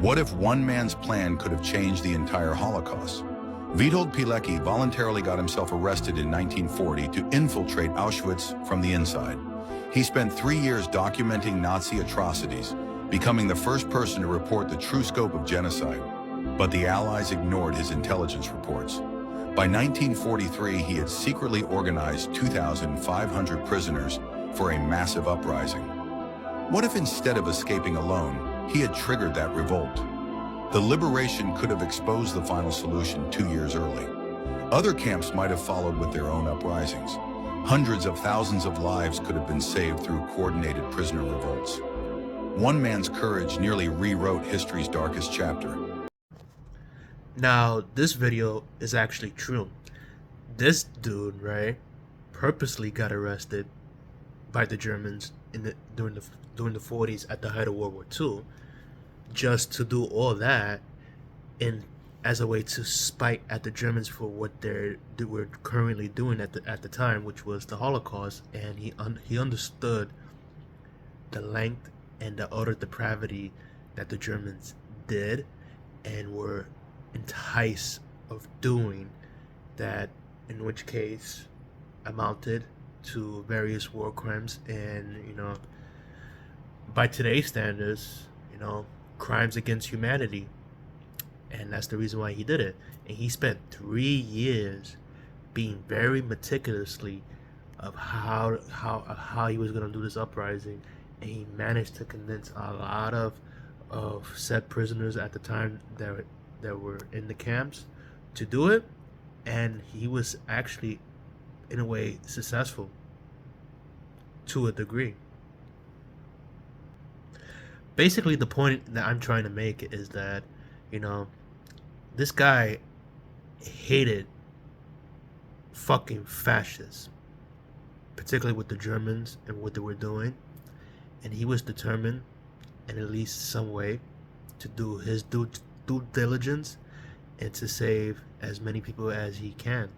What if one man's plan could have changed the entire Holocaust? Witold Pilecki voluntarily got himself arrested in 1940 to infiltrate Auschwitz from the inside. He spent 3 years documenting Nazi atrocities, becoming the first person to report the true scope of genocide. But the Allies ignored his intelligence reports. By 1943, he had secretly organized 2,500 prisoners for a massive uprising. What if instead of escaping alone, he had triggered that revolt? The liberation could have exposed the final solution 2 years early. Other camps might have followed with their own uprisings. Hundreds of thousands of lives could have been saved through coordinated prisoner revolts. One man's courage nearly rewrote history's darkest chapter. Now, this video is actually true. This dude, right, purposely got arrested by the Germans during the 40s at the height of World War II, just to do all that as a way to spite at the Germans for what they were currently doing at the time, which was the Holocaust. And he understood the length and the utter depravity that the Germans did and were enticed of doing that, in which case amounted to various war crimes and, by today's standards, crimes against humanity. And that's the reason why he did it. And he spent 3 years being very meticulously of how he was going to do this uprising, and he managed to convince a lot of said prisoners at the time that were in the camps to do it. And he was actually, in a way, successful to a degree. Basically, the point that I'm trying to make is that, this guy hated fucking fascists, particularly with the Germans and what they were doing. And he was determined, in at least some way, to do his due diligence and to save as many people as he can.